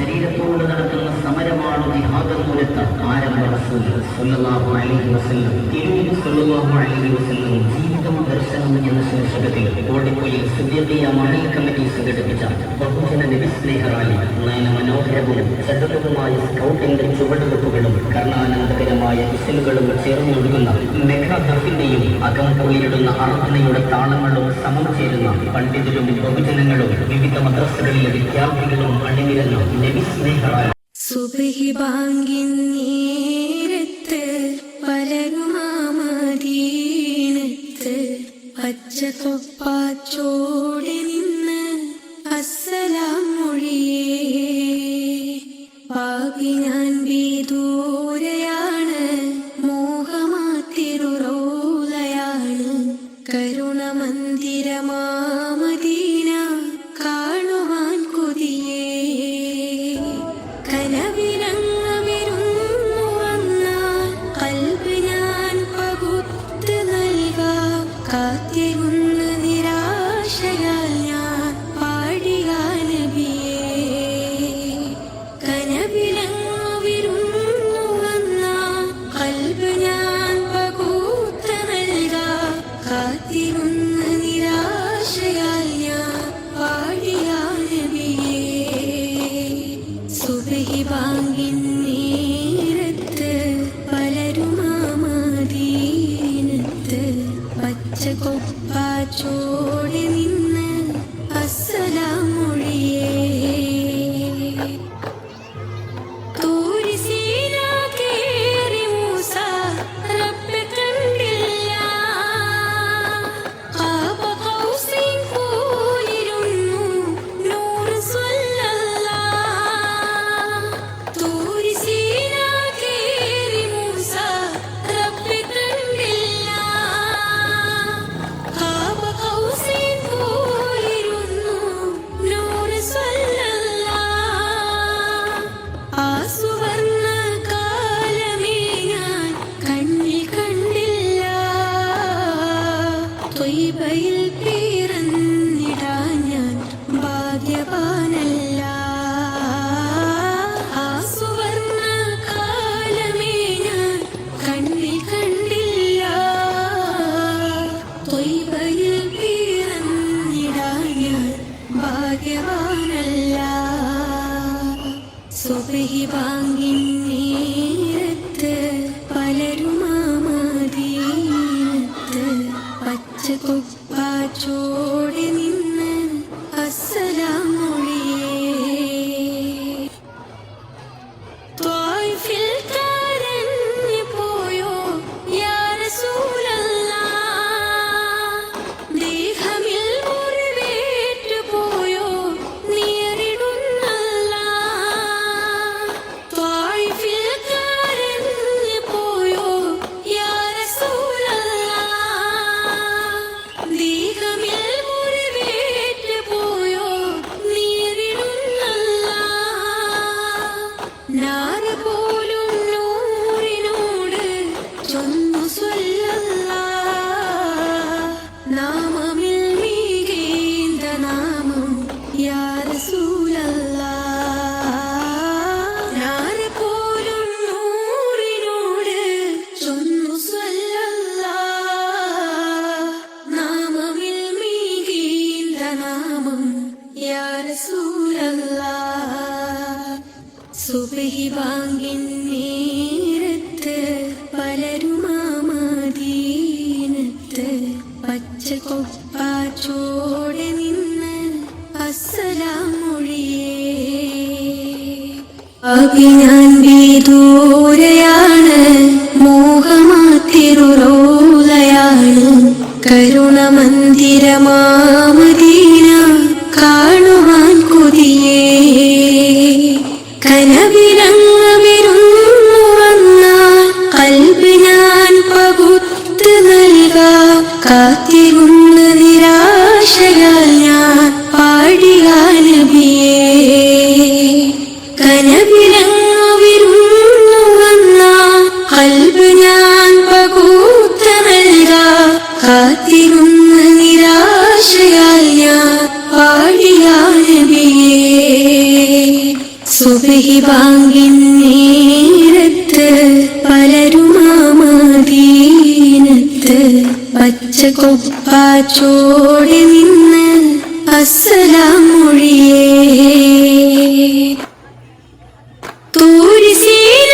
ശരീരത്തോട് നടത്തുന്ന സമരമാണ് ജിഹാദ് ആരംഭ റസൂൽ സ്വല്ലല്ലാഹു അലൈഹി വസല്ലം. തിരുനബി സ്വല്ലല്ലാഹു അലൈഹി വസല്ലം ജീവിതം ദർശനം എന്ന ശീർഷകത്തിൽ കോഴിക്കോയിൽ സിദ്ദീഖിയ മഹൽ കമ്മിറ്റി സംഘടിപ്പിച്ച ബഹുജന നബിസ്നേഹ റാലി നയനമനോഹരവും ചടുലവുമായ സ്കൗട്ടിന്റെ ചുവടുവെപ്പുകളും കർണാനന്ദകരമായ വിശലുകളും ചേർന്നൊഴുകുന്ന മെഘാദർഫിന്റെയും അകം പൊളിയിടുന്ന അർദ്ധനയുടെ താളങ്ങളും സമം ചേരുന്ന പണ്ഡിതരും ബഹുജനങ്ങളും വിവിധ മദ്രസകളിലെ വിദ്യാർത്ഥികളും അണിനിരന്ന നബിസ്നേഹ റാലി. സുബ്ഹി ബാങ്കിൻ നേരത്ത് പലരുമാമദീനത്ത് പച്ചക്കൊപ്പാച്ചോടെ നിന്ന് അസ്സലാം മൊഴിയേ. പാപി ഞാൻ വിദൂരയാണ്, മോഹമാത്തിരുറൗലയാണ്, കരുണമന്ദിരമാമദീന കാണുവാൻ കൊതിയേ. കനവിലങ്ങവിരുന്നു വന്നാൽ കൽബ് ഞാൻ പകുത്ത് നൽകാം. കാത്തിരുന്ന നിരാശയാൽ ഞാൻ പാടിയ നബിയേ. കനവിലങ്ങവിരുന്നു വന്നാൽ കൽബ് ഞാൻ പകുത്ത് നൽകാം. കാത്തിരുന്ന നിരാശയാൽ ഞാൻ പാടിയ നബിയേ. സുബ്ഹി ബാങ്കിൻ നേരത്ത് പലരുമാമദീനത്ത് പച്ചക്കൊപ്പാച്ചോടെ നിന്ന് അസ്സലാം മൊഴിയേ. ത്വയ്ബയിൽ പിറന്നിടാൻ ഞാൻ ഭാഗ്യവാനല്ല. ആ സുവർണ്ണ കാലമേ ഞാൻ കണ്ണിൽ കണ്ടില്ല. ത്വയ്ബയിൽ പിറന്നിടാൻ ഞാൻ ഭാഗ്യവാനല്ല. സുബ്ഹി ബാങ്കിൻ നേരത്ത് പലരുമാമദീനത്ത് പച്ചക്കൊപ്പാച്ചോടെ നിന്ന് അസ്സലാം മൊഴിയേ. ത്വായിഫിൽ കരഞ്ഞു പോയോ യാ റസൂലല്ലാഹ്, ദേഹമിൽ മുറിവേറ്റു പോയോ നേരിടുന്നല്ലാഹ്. ത്വായിഫിൽ കരഞ്ഞു പോയോ യാ റസൂലല്ലാഹ്, ദേഹമിൽ മുറിവേറ്റു പോയോ നേരിടുന്നല്ലാഹ്. നാറ് പോലും നൂറിനോട് ചൊന്നു സ്വല്ലല്ലാഹ്. നാമമിൽ മികേന്ത നാമം യാ റസൂലല്ലാഹ്. നാറ് പോലും നൂറിനോട് ചൊന്നു സ്വല്ലല്ലാഹ്. നാമമിൽ മികേന്ത നാമം യാ റസൂലല്ലാഹ്. സുബ്ഹി ബാങ്കിൻ നേരത്ത് പലരുമാമദീനത്ത് പച്ചക്കൊപ്പാച്ചോടെ നിന്ന് അസ്സലാം മൊഴിയേ. പാപി ഞാൻ വിദൂരയാണ്, മോഹമാത്തിരുറൗലയാണ്, കരുണമന്ദിരമാമദീന കാണുവാൻ കൊതിയേ. കനവിലങ്ങവിരുന്നു വന്നാൽ കൽബ് ഞാൻ പകുത്ത് നൽകാം. കാത്തിരുന്ന നിരാശയാൽ ഞാൻ പാടിയ നബിയേ. കനവിലങ്ങവിരുന്നു വന്നാൽ കൽബ് ഞാൻ പകുത്ത് നൽകാം. കാത്തിരുന്ന നിരാശയാൽ ഞാൻ പാടിയ നബിയേ. സുബ്ഹി ബാങ്കിൻ നേരത്ത് പലരുമാമദീനത്ത് പച്ചക്കൊപ്പാച്ചോടെ നിന്ന് അസ്സലാം മൊഴിയേ. തൂരിസീന